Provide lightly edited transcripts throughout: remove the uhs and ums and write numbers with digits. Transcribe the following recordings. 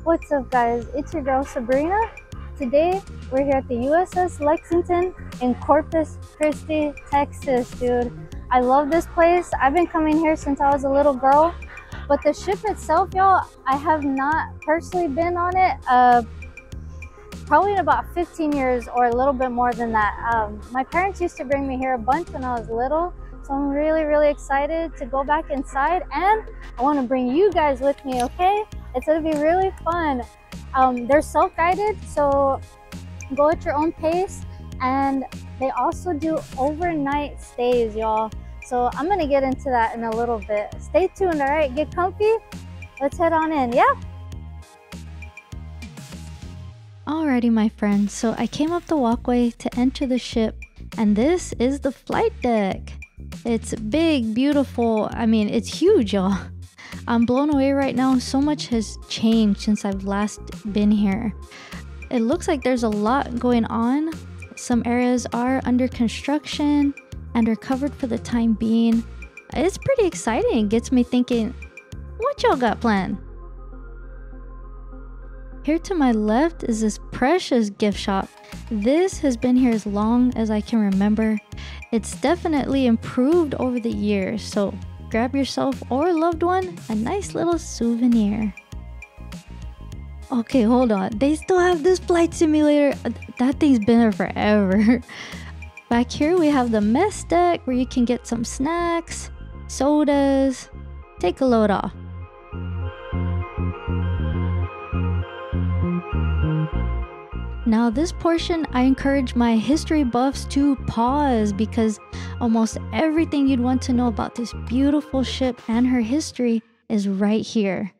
What's up guys, it's your girl Sabrina. Today we're here at the USS Lexington in Corpus Christi, Texas, dude. I love this place. I've been coming here since I was a little girl, but the ship itself, y'all, I have not personally been on it probably in about 15 years or a little bit more than that. My parents used to bring me here a bunch when I was little, so I'm really excited to go back inside, and I want to bring you guys with me, okay? It's gonna be really fun. They're self-guided, so go at your own pace, and they also do overnight stays, y'all. So I'm gonna get into that in a little bit. Stay tuned, all right? Get comfy. Let's head on in, yeah? Alrighty, my friends. So I came up the walkway to enter the ship, and this is the flight deck. It's big, beautiful. I mean, it's huge, y'all. I'm blown away right now. So much has changed since I've last been here. It looks like there's a lot going on. Some areas are under construction and are covered for the time being. It's pretty exciting. It gets me thinking, what y'all got planned? Here to my left is this precious gift shop. This has been here as long as I can remember. It's definitely improved over the years, so grab yourself or a loved one a nice little souvenir. Okay, hold on. They still have this flight simulator. That thing's been there forever. Back here we have the mess deck where you can get some snacks, sodas. Take a load off. Now this portion, I encourage my history buffs to pause because almost everything you'd want to know about this beautiful ship and her history is right here.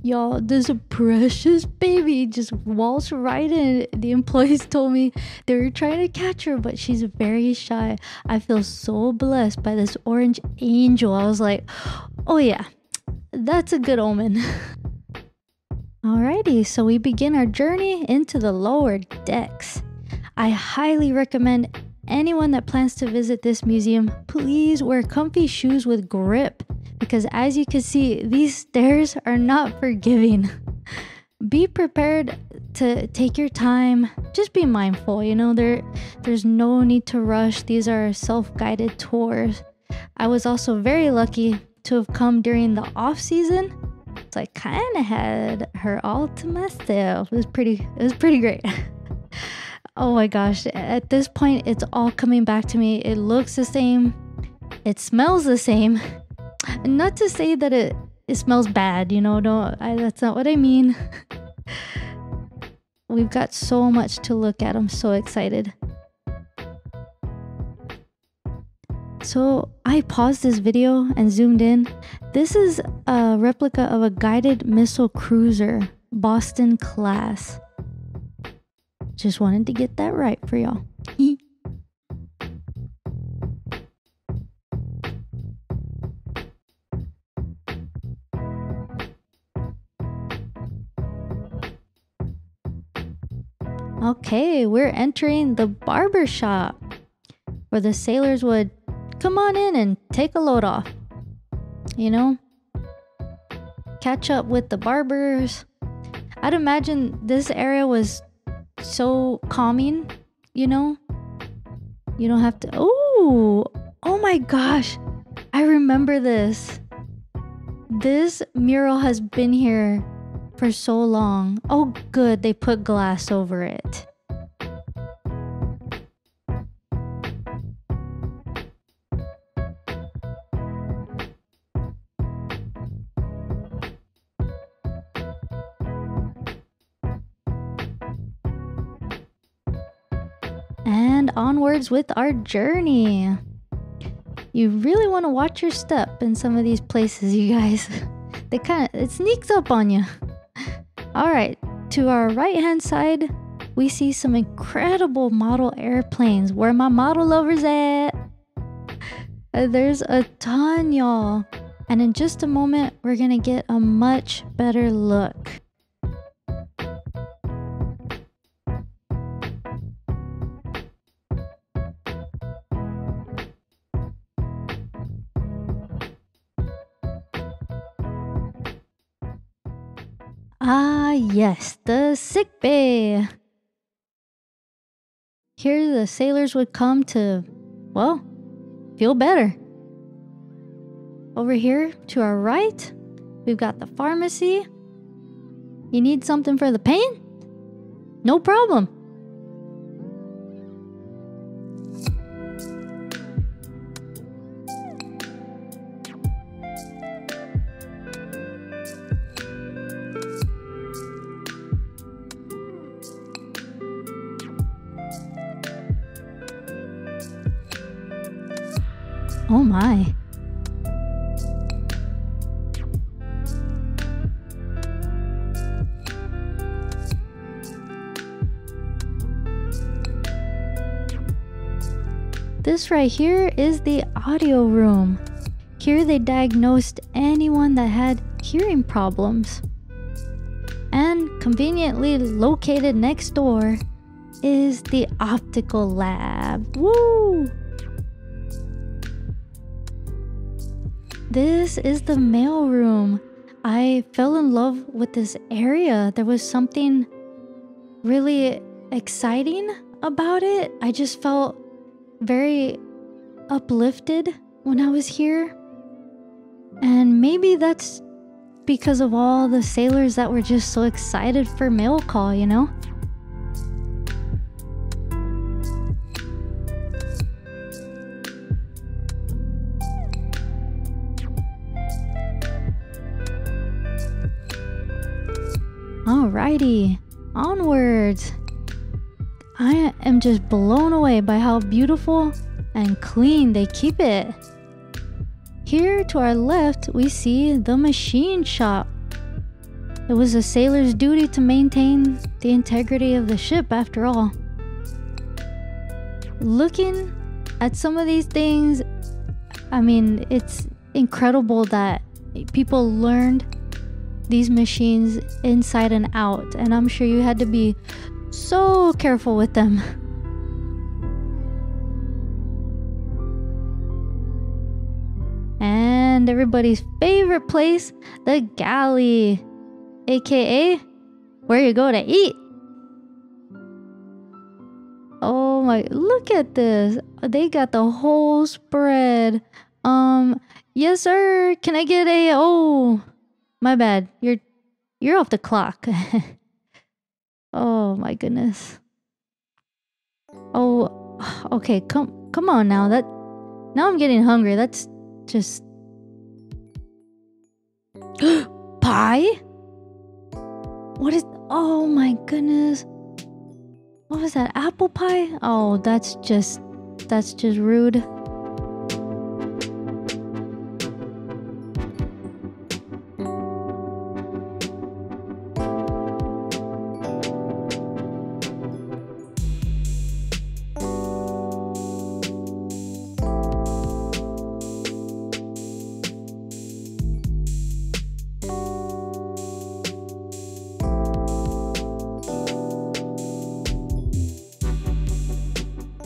Y'all, this precious baby just waltzed right in. The employees told me they were trying to catch her, but she's very shy. I feel so blessed by this orange angel. I was like, oh yeah, that's a good omen. Alrighty, so we begin our journey into the lower decks. I highly recommend anyone that plans to visit this museum, please wear comfy shoes with grip. Because as you can see, these stairs are not forgiving. Be prepared to take your time. Just be mindful, you know, there's no need to rush. These are self-guided tours. I was also very lucky to have come during the off season. So I kind of had her all to myself. It was pretty great. Oh my gosh, at this point, it's all coming back to me. It looks the same. It smells the same. Not to say that it smells bad, you know, that's not what I mean. We've got so much to look at. I'm so excited. So I paused this video and zoomed in. This is a replica of a guided missile cruiser, Boston class. Just wanted to get that right for y'all. Okay, we're entering the barber shop where the sailors would come on in and take a load off. You know, catch up with the barbers. I'd imagine this area was so calming, you know. You don't have to. Oh my gosh, I remember this. This mural has been here for so long. Oh good, they put glass over it. And onwards with our journey. You really want to watch your step in some of these places, you guys. It sneaks up on you. Alright, to our right hand side, we see some incredible model airplanes. Where my model lovers at? There's a ton, y'all. And in just a moment, we're gonna get a much better look. Ah, yes, the sick bay. Here the sailors would come to, well, feel better. Over here to our right, we've got the pharmacy. You need something for the pain? No problem. Oh my. This right here is the audio room. Here they diagnosed anyone that had hearing problems. And conveniently located next door is the optical lab. Woo! This is the mail room. I fell in love with this area. There was something really exciting about it. I just felt very uplifted when I was here. And maybe that's because of all the sailors that were just so excited for mail call, you know? Alrighty, onwards. I am just blown away by how beautiful and clean they keep it. Here to our left, we see the machine shop. It was a sailor's duty to maintain the integrity of the ship after all. Looking at some of these things, I mean, it's incredible that people learned these machines inside and out, and I'm sure you had to be so careful with them. And everybody's favorite place, the galley, aka where you go to eat. Oh my, look at this. They got the whole spread. Yes sir, can I get a, oh, my bad. You're off the clock. Oh my goodness. Oh, okay. Come on now. Now I'm getting hungry. That's just pie. What is? Oh my goodness. What was that? Apple pie? Oh, that's just rude.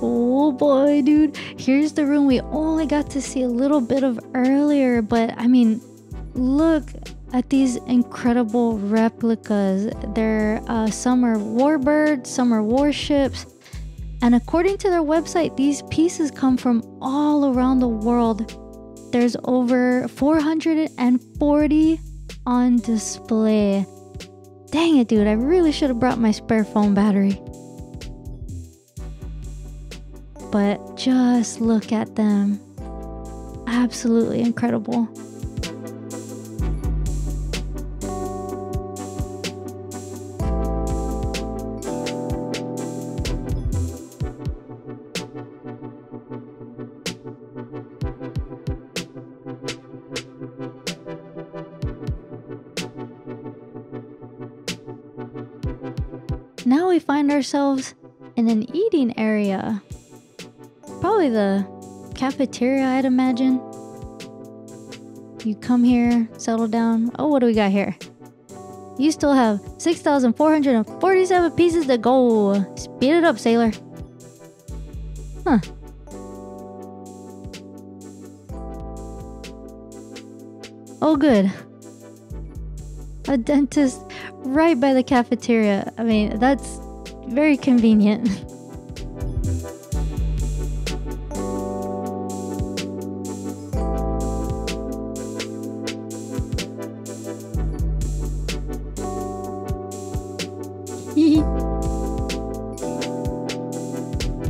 Oh boy, dude. Here's the room we only got to see a little bit of earlier, but I mean, look at these incredible replicas. They're some are warbirds, some are warships, and according to their website, these pieces come from all around the world. There's over 440 on display. Dang it, dude. I really should have brought my spare phone battery. But just look at them. Absolutely incredible. Now we find ourselves in an eating area. Probably the cafeteria, I'd imagine. You come here, settle down. Oh, what do we got here? You still have 6,447 pieces to go. Speed it up, sailor. Huh. Oh, good. A dentist right by the cafeteria. I mean, that's very convenient.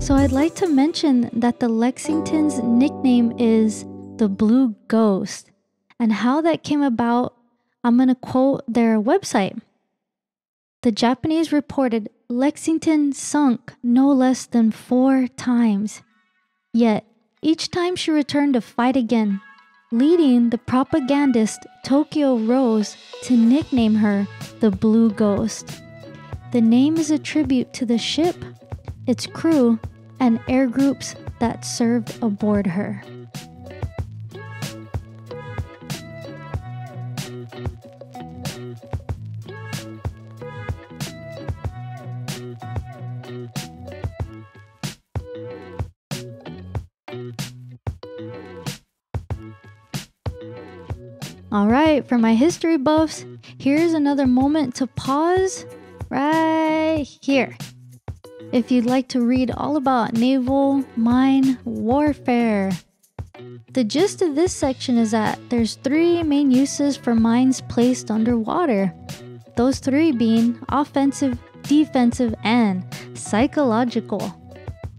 So I'd like to mention that the Lexington's nickname is the Blue Ghost. And how that came about, I'm going to quote their website. The Japanese reported Lexington sunk no less than 4 times. Yet, each time she returned to fight again, leading the propagandist Tokyo Rose to nickname her the Blue Ghost. The name is a tribute to the ship, its crew, and air groups that served aboard her. Alright, for my history buffs, here's another moment to pause right here. If you'd like to read all about naval mine warfare. The gist of this section is that there's 3 main uses for mines placed underwater. Those 3 being offensive, defensive, and psychological.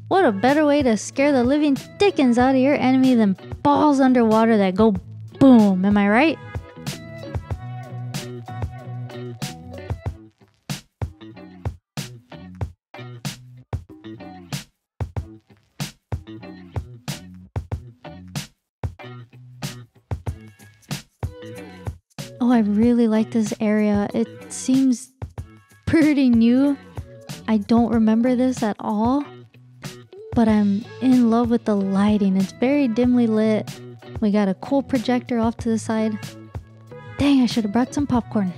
What a better way to scare the living dickens out of your enemy than balls underwater that go boom, am I right? Oh, I really like this area. It seems pretty new. I don't remember this at all, but I'm in love with the lighting. It's very dimly lit. We got a cool projector off to the side. Dang, I should have brought some popcorn.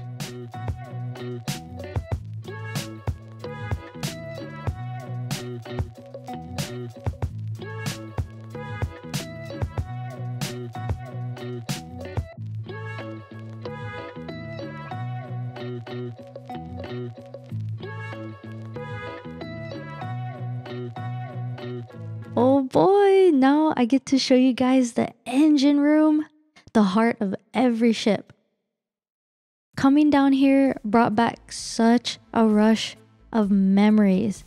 Oh boy, now I get to show you guys the engine room, the heart of every ship. Coming down here brought back such a rush of memories.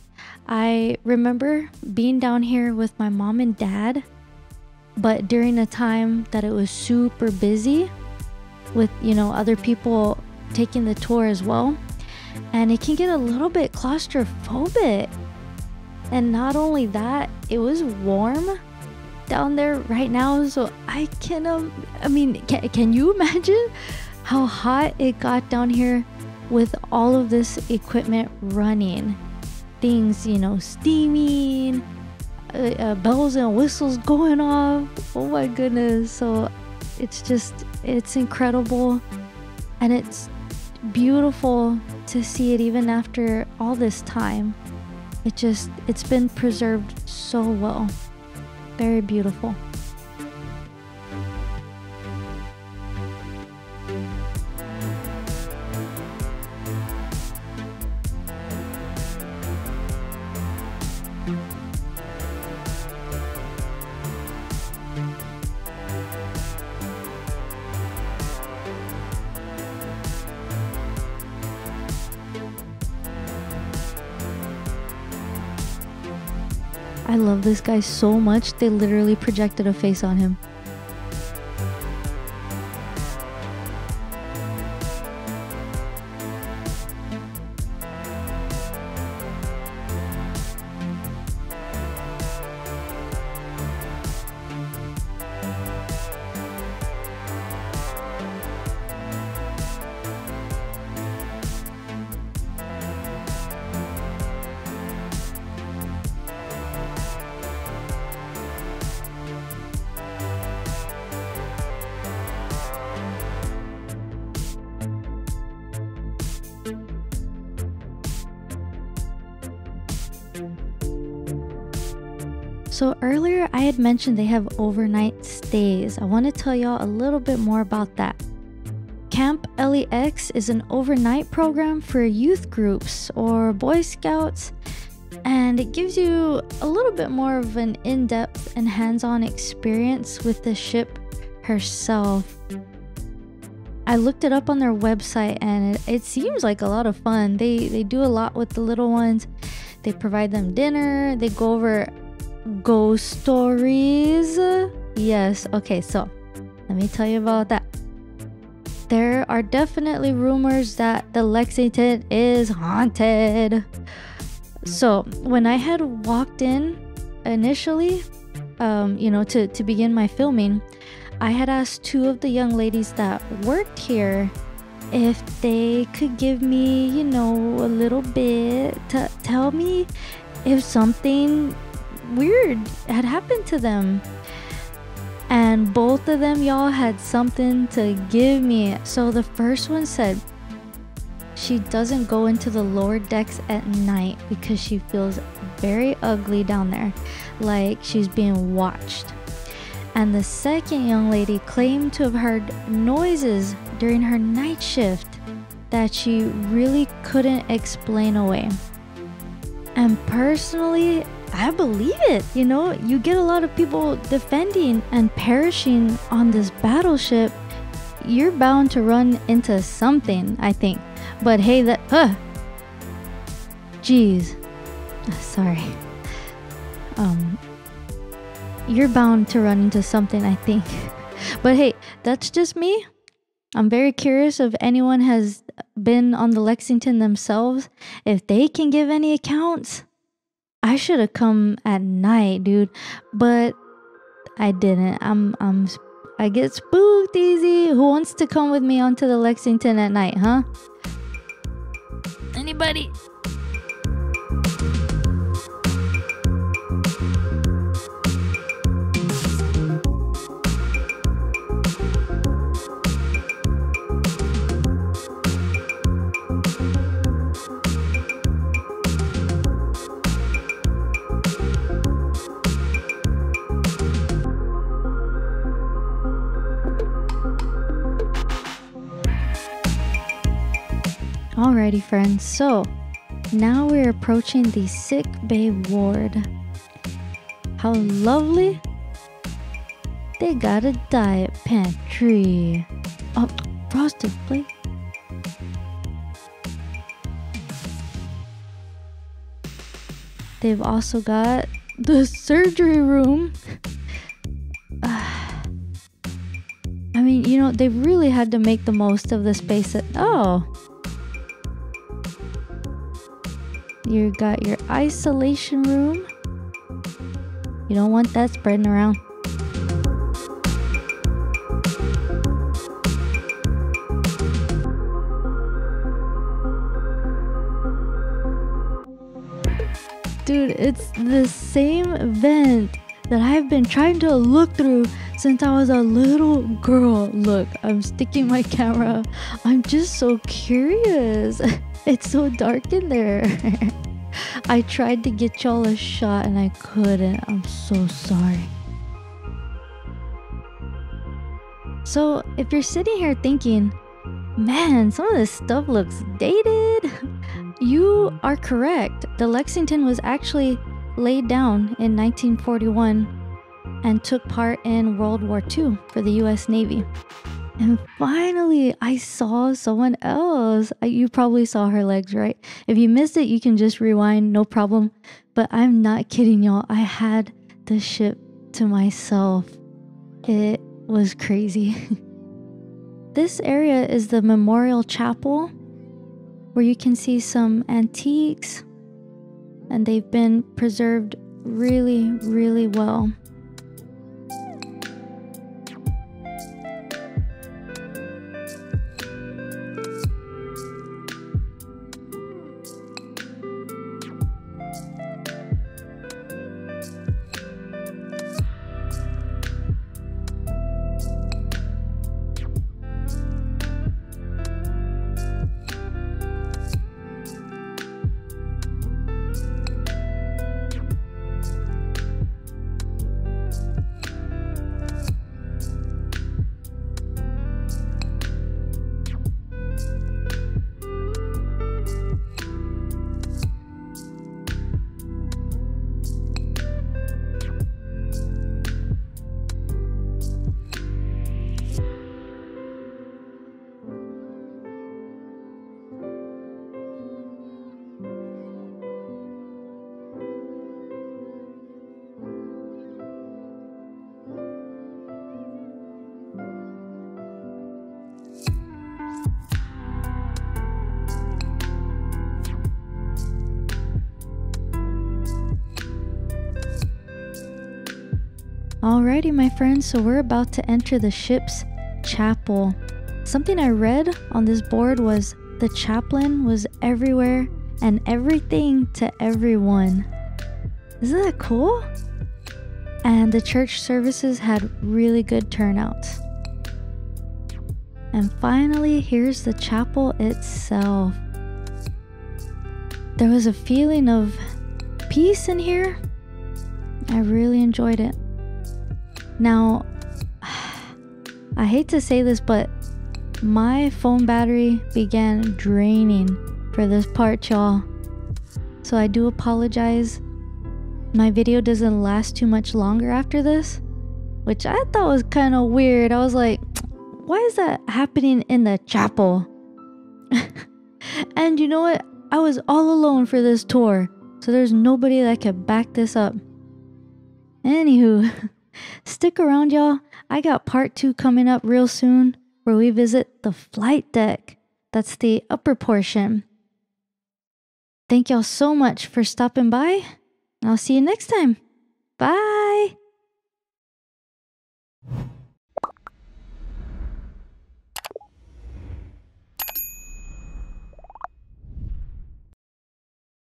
I remember being down here with my mom and dad, but during a time that it was super busy with, other people taking the tour as well. And it can get a little bit claustrophobic. And not only that, it was warm down there right now. So can you imagine how hot it got down here with all of this equipment running? Things, steaming, bells and whistles going off. Oh my goodness. So it's incredible. And it's beautiful to see it even after all this time. It's been preserved so well. Very beautiful. I love this guy so much, they literally projected a face on him. So earlier I had mentioned they have overnight stays. I want to tell y'all a little bit more about that. Camp LEX is an overnight program for youth groups or Boy Scouts, and it gives you a little bit more of an in-depth and hands-on experience with the ship herself. I looked it up on their website and it seems like a lot of fun. They do a lot with the little ones. They provide them dinner. They go over ghost stories. Yes, okay, so let me tell you about that. There are definitely rumors that the Lexington is haunted. So when I had walked in initially, to begin my filming, I had asked two of the young ladies that worked here if they could give me, a little bit to tell me if something weird had happened to them. And both of them, y'all, had something to give me. So the first one said she doesn't go into the lower decks at night because she feels very ugly down there, like she's being watched. And the second young lady claimed to have heard noises during her night shift that she really couldn't explain away. And personally, I believe it. You get a lot of people defending and perishing on this battleship. You're bound to run into something, I think. But hey, sorry. You're bound to run into something, I think. But hey, that's just me. I'm very curious if anyone has been on the Lexington themselves, if they can give any accounts. I should have come at night, dude, but I didn't. I get spooked easy. Who wants to come with me onto the Lexington at night, huh? Anybody? Alrighty friends, so now we're approaching the sick bay ward. How lovely. They got a diet pantry. Oh, frosted flake. They've also got the surgery room. I mean, they really had to make the most of the space that... Oh. You got your isolation room. You don't want that spreading around. Dude, it's the same vent that I've been trying to look through since I was a little girl. Look, I'm sticking my camera. I'm just so curious. It's so dark in there. I tried to get y'all a shot and I couldn't. I'm so sorry. So if you're sitting here thinking, man, some of this stuff looks dated, you are correct. The Lexington was actually laid down in 1941 and took part in World War II for the US Navy. And finally, I saw someone else. You probably saw her legs, right? If you missed it, you can just rewind, no problem. But I'm not kidding, y'all. I had the ship to myself. It was crazy. This area is the Memorial Chapel, where you can see some antiques, and they've been preserved really, really well. Alrighty, my friends, so we're about to enter the ship's chapel. Something I read on this board was the chaplain was everywhere and everything to everyone. Isn't that cool? And the church services had really good turnouts. And finally, here's the chapel itself. There was a feeling of peace in here. I really enjoyed it. Now, I hate to say this, but my phone battery began draining for this part, y'all. So I do apologize. My video doesn't last too much longer after this, which I thought was kind of weird. I was like, why is that happening in the chapel? And you know what? I was all alone for this tour, so there's nobody that could back this up. Anywho, stick around, y'all. I got part 2 coming up real soon, where we visit the flight deck. That's the upper portion. Thank y'all so much for stopping by. I'll see you next time. Bye.